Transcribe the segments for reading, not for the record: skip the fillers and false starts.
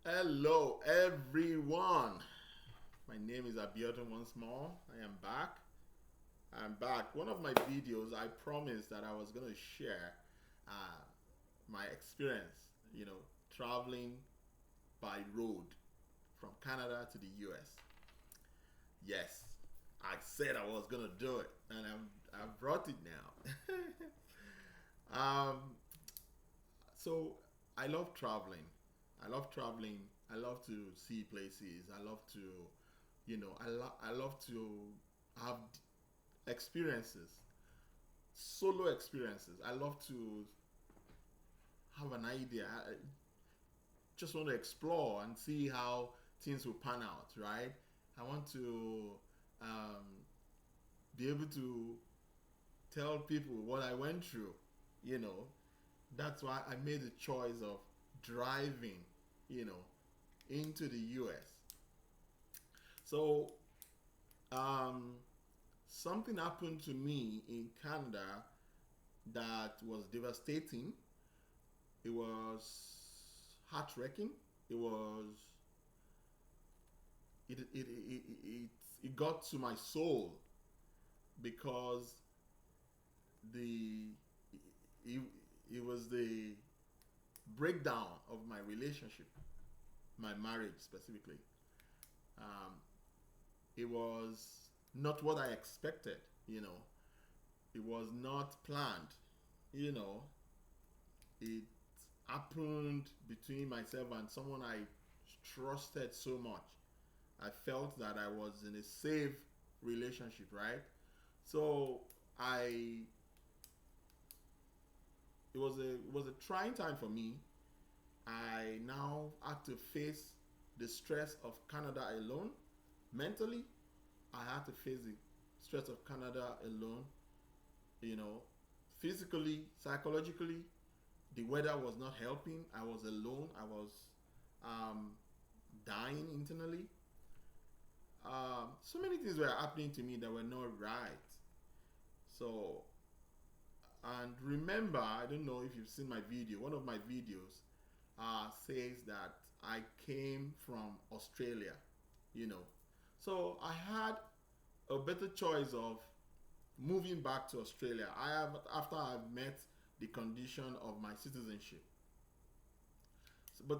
Hello, everyone. My name is Abiodun once more. I am back. I'm back. One of my videos, I promised that I was going to share uh, my experience, traveling by road from Canada to the US. Yes, I said I was going to do it, and I brought it now. um, so I love traveling. I love traveling. I love to see places. I love to, I love to have experiences, solo experiences. I love to have an idea. I just want to explore and see how things will pan out, right? I want to um, be able to tell people what I went through, you know. That's why I made the choice of driving, you know, into the US. So, um, something happened to me in Canada that was devastating. It was heart-wrenching. It was it got to my soul because the it, it was the breakdown of my relationship, my marriage specifically. Um, it was not what I expected. It was not planned. You know, it happened between myself and someone I trusted so much. I felt that I was in a safe relationship, right? So I it was a trying time for me. I now had to face the stress of Canada alone. Mentally, I had to face the stress of Canada alone. You know, physically, psychologically, the weather was not helping. I was alone. I was um, dying internally. So many things were happening to me that were not right. So, and remember, I don't know if you've seen my video. One of my videos says that I came from Australia, you know. So I had a better choice of moving back to Australia. I have after I've met the condition of my citizenship. But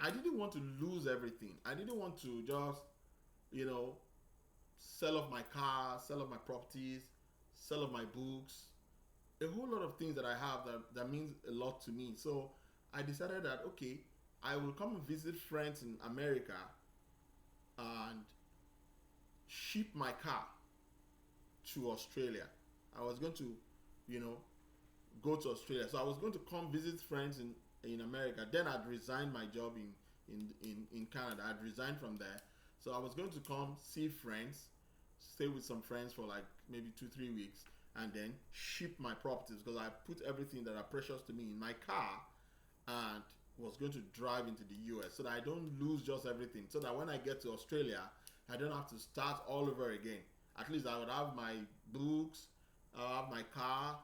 I didn't want to lose everything. I didn't want to just, you know, sell off my car, sell off my properties, sell off my books, a whole lot of things that I have that means a lot to me. So I decided that okay, I will come and visit friends in America and ship my car to Australia. I was going to, you know, go to Australia. So I was going to come visit friends in America. Then I'd resigned my job in Canada. I'd resigned from there. So I was going to come see friends, stay with some friends for like maybe 2 3 weeks, and then ship my properties because I put everything that are precious to me in my car and was going to drive into the US so that I don't lose just everything. So that when I get to Australia, I don't have to start all over again. At least I would have my books, I'll have my car,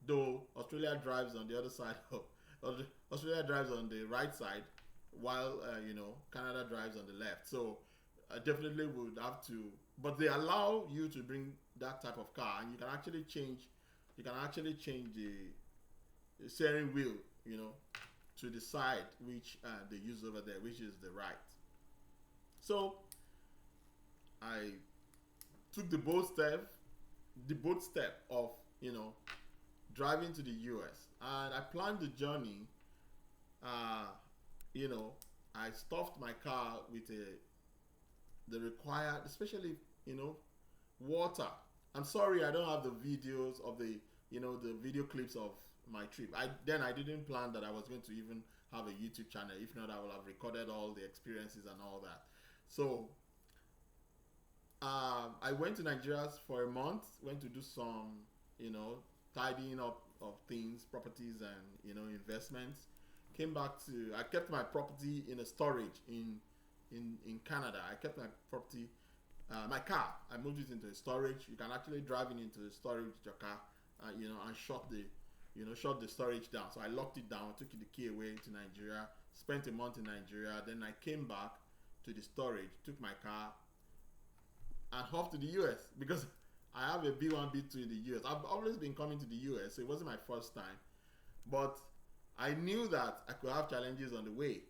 though Australia drives on the other side of Australia drives on the right side while Canada drives on the left. So I definitely would have to, but they allow you to bring that type of car and you can actually change the steering wheel, to the side which they use over there, which is the right. So I took the bold step of driving to the US, and I planned the journey. Uh, you know, I stuffed my car with the required, especially water. I'm sorry, I don't have the videos of the video clips of my trip. I didn't plan that I was going to even have a YouTube channel. If not, I would have recorded all the experiences and all that. So I went to Nigeria for a month. Went to do some, tidying up of things, properties, and investments. Came back to. I kept my property in a storage in Canada. I kept my property, my car. I moved it into a storage. You can actually drive it into the storage with your car, and shut the storage down. So I locked it down. Took the key away to Nigeria. spent a month in Nigeria. Then I came back to the storage, took my car, and hopped to the US because I have a B1, B2 in the US. I've always been coming to the US, so it wasn't my first time. But I knew that I could have challenges on the way.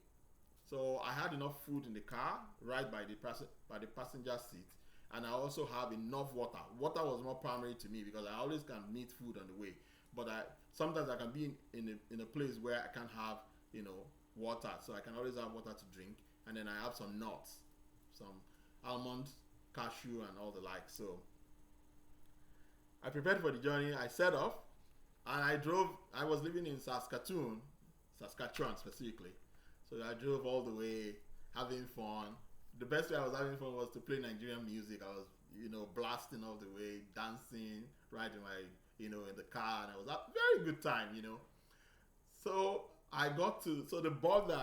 So I had enough food in the car, right by the passenger seat, and I also have enough water. Water was more primary to me because I always can meet food on the way. But sometimes I can be in a place where I can't have water, so I can always have water to drink, and then I have some nuts, some almonds, cashew, and all the like. So I prepared for the journey. I set off, and I drove. I was living in Saskatoon, Saskatchewan specifically. So I drove all the way, having fun. The best way I was having fun was to play Nigerian music. I was, blasting all the way, dancing, riding my, in the car, and I was a very good time. So I got to the border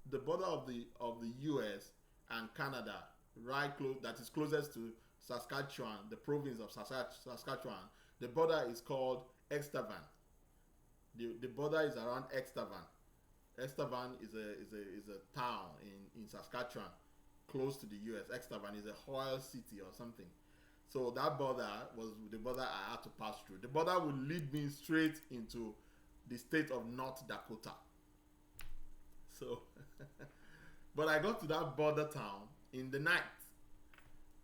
of the U.S. and Canada, right close, that is closest to Saskatchewan, the province of Saskatchewan. The border is called Estevan. The border is around Estevan. Estevan is a town in Saskatchewan, close to the U.S. Estevan is a oil city or something. So that border was the border I had to pass through. The border would lead me straight into the state of North Dakota. So, but I got to that border town in the night.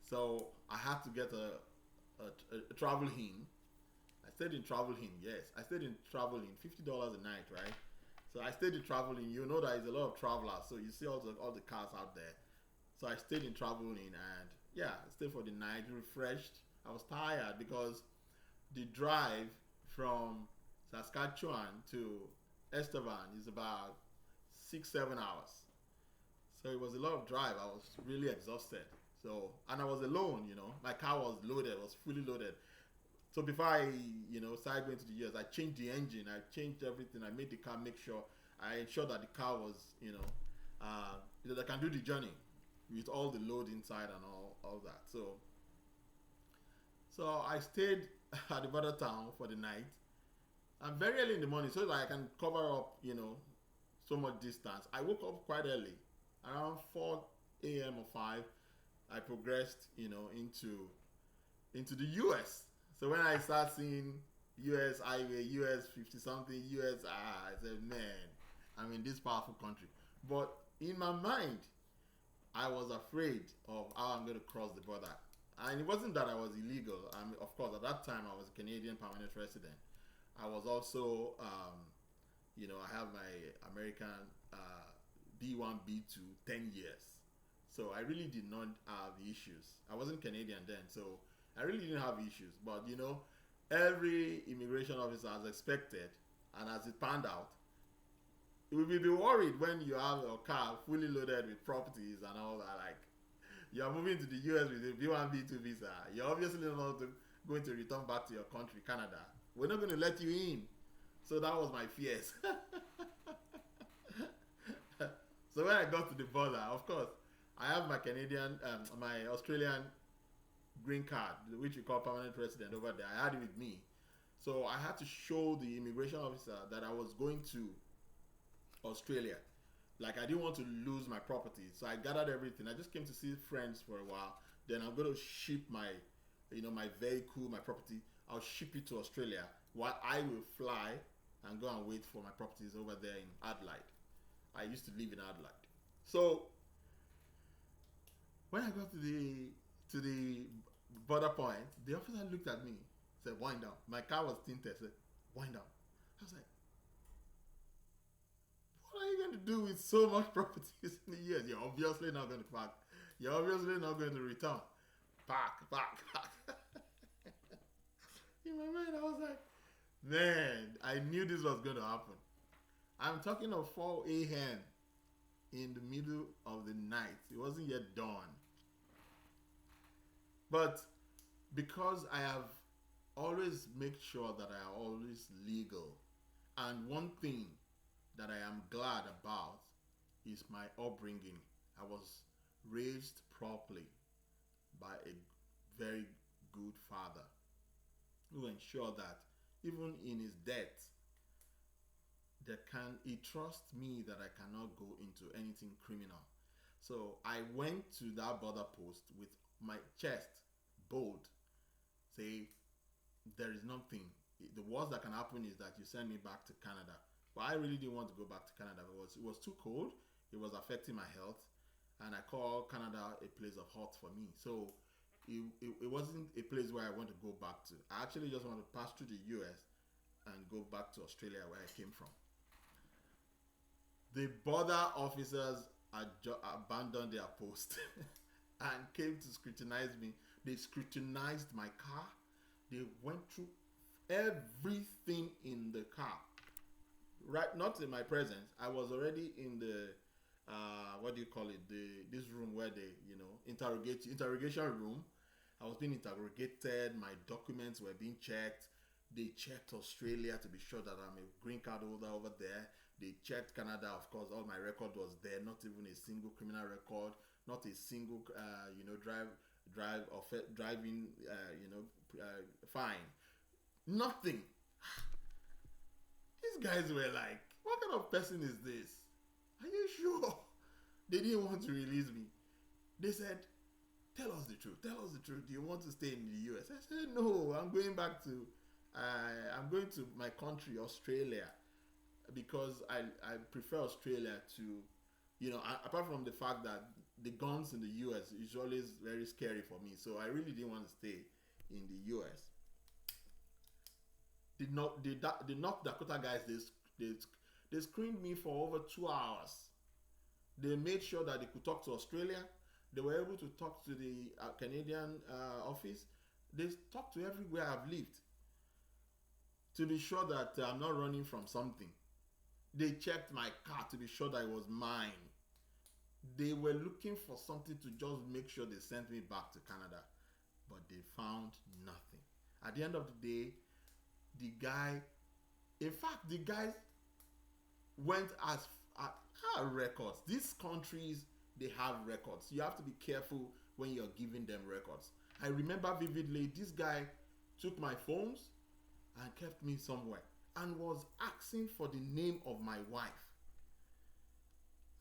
So I had to get a travel in. I stayed in travel in, yes. I stayed in travel in, $50 a night, right? So I stayed in travel in. You know there is a lot of travelers, so you see all the cars out there. So I stayed in travel in, and yeah, I stayed for the night, refreshed. I was tired because the drive from Saskatchewan to Estevan is about 6-7 hours. So it was a lot of drive. I was really exhausted. So, and I was alone, my car was loaded, was fully loaded. So before I, started going to the US, I changed the engine, I changed everything. I made the car, I ensured that the car was, that I can do the journey with all the load inside and all that. So I stayed at the border town for the night. And very early in the morning, so that I can cover up, so much distance. I woke up quite early, around 4 a.m. or 5. I progressed, into the US. So when I start seeing US highway, US 50 something, US, I said, man, I'm in this powerful country. But in my mind, I was afraid of how I'm going to cross the border. And it wasn't that I was illegal. Of course, at that time, I was a Canadian permanent resident. I was also, I have my American B1, B2, 10 years. So I really did not have issues. I wasn't Canadian then, so I really didn't have issues. But, every immigration officer, as expected, and as it panned out, you will be worried when you have your car fully loaded with properties and all that. Like, you're moving to the US with a B1, B2 visa. You're obviously not going to return back to your country, Canada. We're not going to let you in. So that was my fears. So when I got to the border, of course, I have my my Australian green card, which we call permanent resident over there. I had it with me. So I had to show the immigration officer that I was going to Australia. Like, I didn't want to lose my property. So I gathered everything. I just came to see friends for a while. Then I'm going to ship my vehicle, my property. I'll ship it to Australia while I will fly and go and wait for my properties over there in Adelaide. I used to live in Adelaide. So when I got to the border point, the officer looked at me, said, wind down. My car was tinted, said, wind down. I was like, what are you going to do with so much properties in the US? You're obviously not going to park. You're obviously not going to return. Park. In my mind, I was like, man, I knew this was going to happen. I'm talking of 4 a.m. in the middle of the night. It wasn't yet dawn. But because I have always made sure that I am always legal, and one thing that I am glad about is my upbringing. I was raised properly by a very good father who ensured that even in his death, he trusts me that I cannot go into anything criminal. So I went to that border post with my chest bold, say there is nothing. The worst that can happen is that you send me back to Canada. But I really didn't want to go back to Canada because it was too cold. It was affecting my health, and I call Canada a place of hot for me. So it wasn't a place where I want to go back to. I actually just want to pass through the US and go back to Australia where I came from. The border officers abandoned their post and came to scrutinize me. They scrutinized my car. They went through everything in the car. Right, not in my presence. I was already in the what do you call it? This room where they, interrogation room. I was being interrogated. My documents were being checked. They checked Australia to be sure that I'm a green card holder over there. They checked Canada, of course. All my record was there. Not even a single criminal record. Not a single, driving, fine. Nothing. These guys were like, "What kind of person is this? Are you sure?" They didn't want to release me. They said, "Tell us the truth. Tell us the truth. Do you want to stay in the US?" I said, "No, I'm going back to, I'm going to my country, Australia, because I prefer Australia to, apart from the fact that the guns in the US is always very scary for me. So I really didn't want to stay in the US. The North Dakota guys, they screened me for over 2 hours. They made sure that they could talk to Australia. They were able to talk to the Canadian office. They talked to everywhere I've lived to be sure that I'm not running from something. They checked my car to be sure that it was mine. They were looking for something to just make sure they sent me back to Canada, but they found nothing. At the end of the day, the guys went as records. These countries, they have records. You have to be careful when you're giving them records. I remember vividly, this guy took my phones and kept me somewhere and was asking for the name of my wife.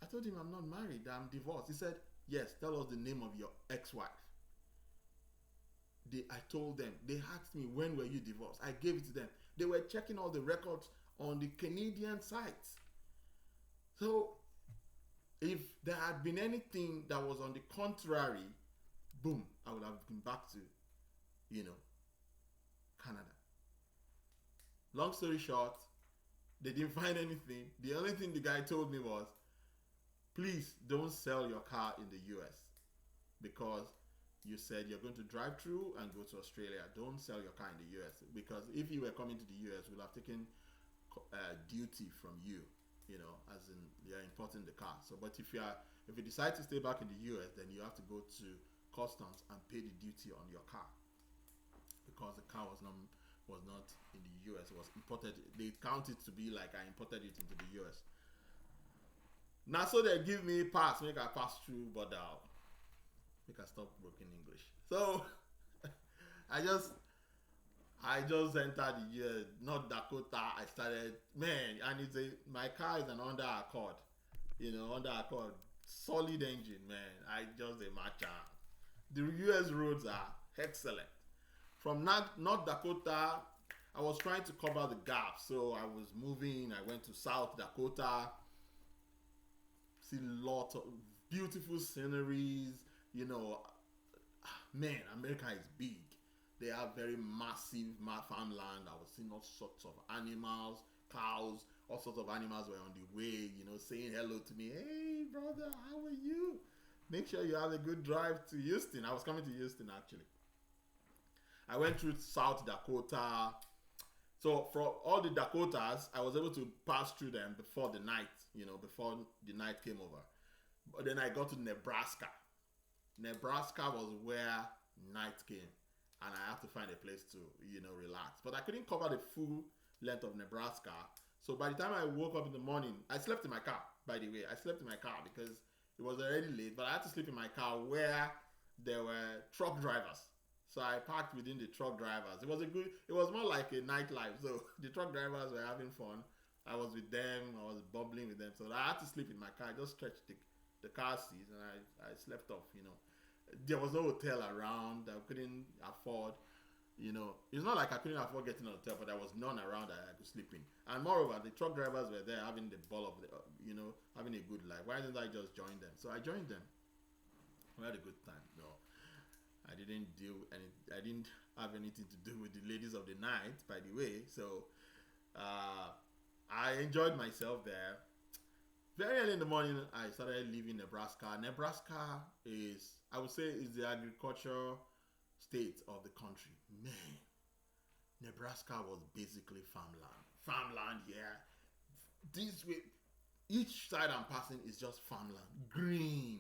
I told him I'm not married, I'm divorced. He said, "Yes, tell us the name of your ex-wife." I told them. They asked me, "When were you divorced?" I gave it to them. They were checking all the records on the Canadian sites. So if there had been anything that was on the contrary, boom, I would have been back to, Canada. Long story short, they didn't find anything. The only thing the guy told me was, "Please don't sell your car in the US because you said you're going to drive through and go to Australia. Don't sell your car in the US because if you were coming to the US, we'll have taken duty from you, as in you're importing the car. So, but if you decide to stay back in the US, then you have to go to customs and pay the duty on your car because the car was not in the US. It was imported. They count it to be like I imported it into the US. Now, so they give me pass, make I pass through border. Make I stop broken English. So I just entered the North Dakota. I started, and my car is an Honda Accord. Honda Accord, solid engine, man. I just a matcha. The US roads are excellent. From North Dakota, I was trying to cover the gap. So I was moving. I went to South Dakota. See a lot of beautiful sceneries. America is big. They have very massive farmland. I was seeing all sorts of animals, cows, all sorts of animals were on the way, saying hello to me. "Hey, brother, how are you? Make sure you have a good drive to Houston." I was coming to Houston, actually. I went through South Dakota. So for all the Dakotas, I was able to pass through them before the night, before the night came over. But then I got to Nebraska. Nebraska was where night came, and I had to find a place to, relax. But I couldn't cover the full length of Nebraska. So by the time I woke up in the morning, I slept in my car, by the way. I slept in my car because it was already late, but I had to sleep in my car where there were truck drivers. So I parked within the truck drivers. It was more like a nightlife. So the truck drivers were having fun I was with them. I was bubbling with them. So I had to sleep in my car. I just stretched the car seats and I slept off. There was no hotel around. I couldn't afford. It's not like I couldn't afford getting a hotel, but there was none around that I could sleep in. And moreover, the truck drivers were there having the ball of the, having a good life. Why didn't I just join them? So I joined them. We had a good time. No, I didn't I didn't have anything to do with the ladies of the night, by the way. So I enjoyed myself there. Very early in the morning, I started leaving Nebraska. Nebraska is, I would say, is the agriculture state of the country. Man, Nebraska was basically farmland. Farmland, yeah. This way, each side I'm passing is just farmland. Green.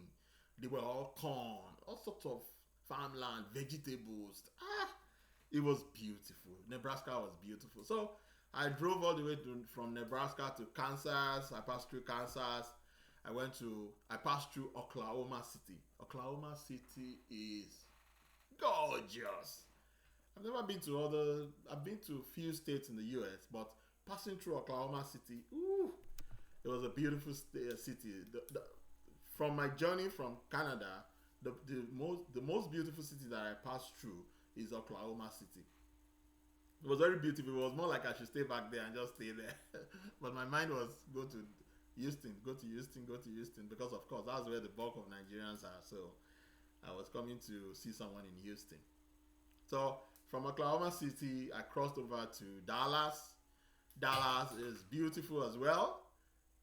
They were all corn, all sorts of farmland, vegetables. It was beautiful. Nebraska was beautiful. So I drove all the way from Nebraska to Kansas. I passed through Kansas. I passed through Oklahoma City. Oklahoma City is gorgeous. I've been to a few states in the US, but passing through Oklahoma City, it was a beautiful city. From my journey from Canada, the most beautiful city that I passed through is Oklahoma City. It was very beautiful. It was more like I should stay back there and just stay there. But my mind was go to Houston, because of course that's where the bulk of Nigerians are. So I was coming to see someone in Houston. So from Oklahoma City, I crossed over to Dallas. Dallas is beautiful as well.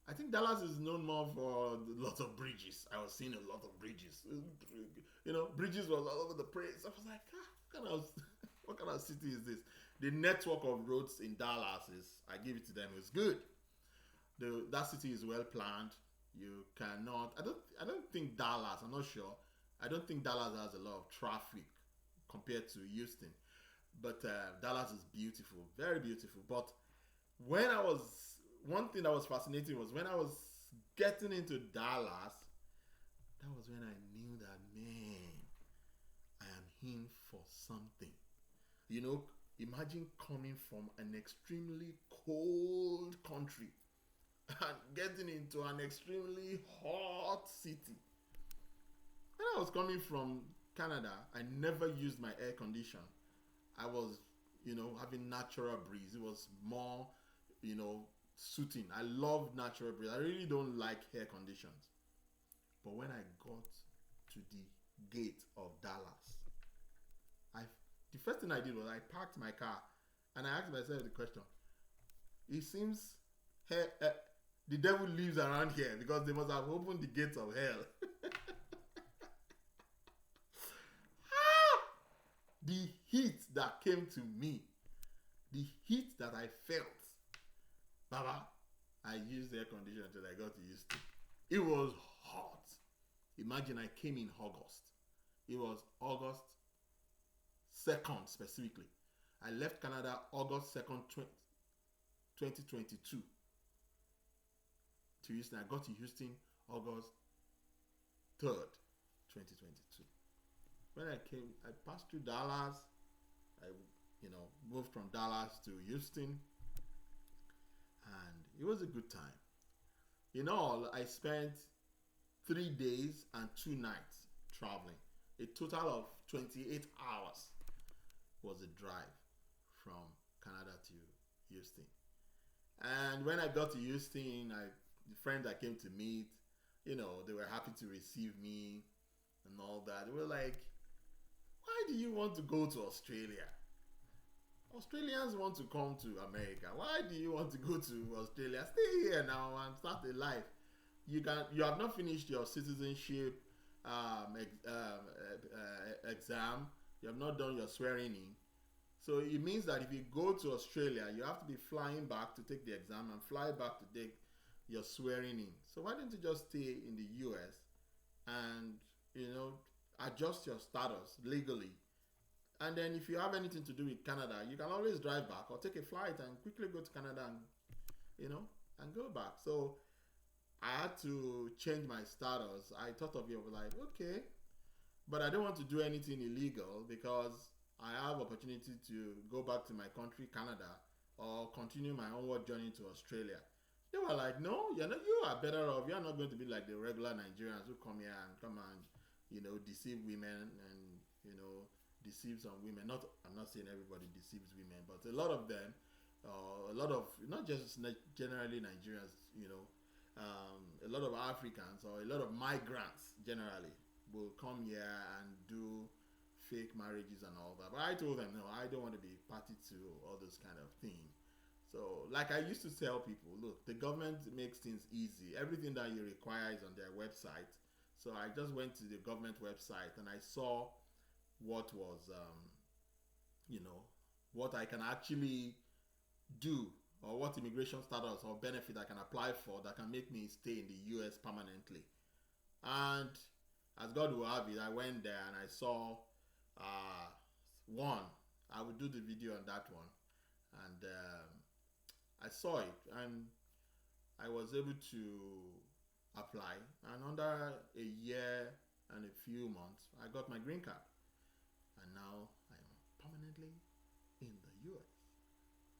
I think Dallas is known more for lots of bridges. I was seeing a lot of bridges. Bridges was all over the place. I was like, what kind of city is this? The network of roads in Dallas I give it to them, it's good. That city is well planned. You cannot. I don't think Dallas. I'm not sure. I don't think Dallas has a lot of traffic compared to Houston, but Dallas is beautiful, very beautiful. But one thing that was fascinating was when I was getting into Dallas. That was when I knew that, man, I am in for something. Imagine coming from an extremely cold country and getting into an extremely hot city. When I was coming from Canada, I never used my air condition. I was, having natural breeze. It was more, suiting. I love natural breeze. I really don't like air conditions. But when I got to the gate of Dallas, the first thing I did was I parked my car and I asked myself the question. It seems the devil lives around here because they must have opened the gates of hell. The heat that came to me, the heat that I felt, Baba, I used the air conditioner until I got used to it. It was hot. Imagine I came in August. It was August 2nd specifically. I left Canada August 2nd, 2022 to Houston. I got to Houston August 3rd, 2022. When I came, I passed through Dallas. I, moved from Dallas to Houston. And it was a good time. In all, I spent 3 days and 2 nights traveling. A total of 28 hours was a drive from Canada to Houston. And when I got to Houston, the friends I came to meet, they were happy to receive me and all that. They were like, why do you want to go to Australia? Australians want to come to America. Why do you want to go to Australia? Stay here now and start a life. You have not finished your citizenship exam. You have not done your swearing in. So it means that if you go to Australia, you have to be flying back to take the exam and fly back to take your swearing in. So why don't you just stay in the US and adjust your status legally, and then if you have anything to do with Canada, you can always drive back or take a flight and quickly go to Canada and go back. So I had to change my status. I thought of it, I was like, okay, but I don't want to do anything illegal because I have opportunity to go back to my country, Canada, or continue my onward journey to Australia. They were like, no, you are better off. You're not going to be like the regular Nigerians who come here and come and, deceive women and, deceive some women. I'm not saying everybody deceives women, but a lot of them, a lot of, not just generally Nigerians, a lot of Africans or a lot of migrants generally will come here and do fake marriages and all that. But I told them, no, I don't want to be party to all those kind of things. So, like I used to tell people, look, the government makes things easy. Everything that you require is on their website. So I just went to the government website and I saw what was, what I can actually do, or what immigration status or benefit I can apply for that can make me stay in the US permanently. And as God will have it, I went there and I saw one. I would do the video on that one. And I saw it and I was able to apply. And under a year and a few months, I got my green card. And now I am permanently in the US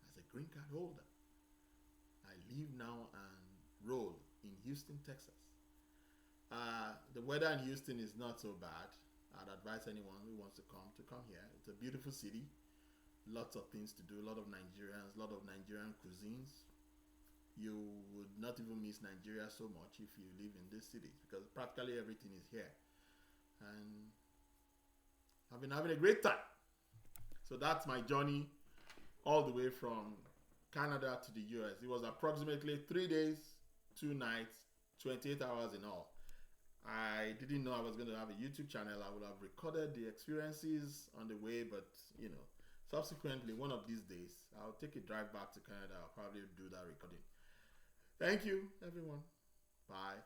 as a green card holder. I live now and roll in Houston, Texas. The weather in Houston is not so bad. I'd advise anyone who wants to come here. It's a beautiful city. Lots of things to do. A lot of Nigerians, a lot of Nigerian cuisines. You would not even miss Nigeria so much if you live in this city because practically everything is here. And I've been having a great time. So that's my journey all the way from Canada to the US. It was approximately 3 days, 2 nights, 28 hours in all. I didn't know I was going to have a YouTube channel. I would have recorded the experiences on the way, but subsequently, one of these days, I'll take a drive back to Canada. I'll probably do that recording. Thank you, everyone. Bye.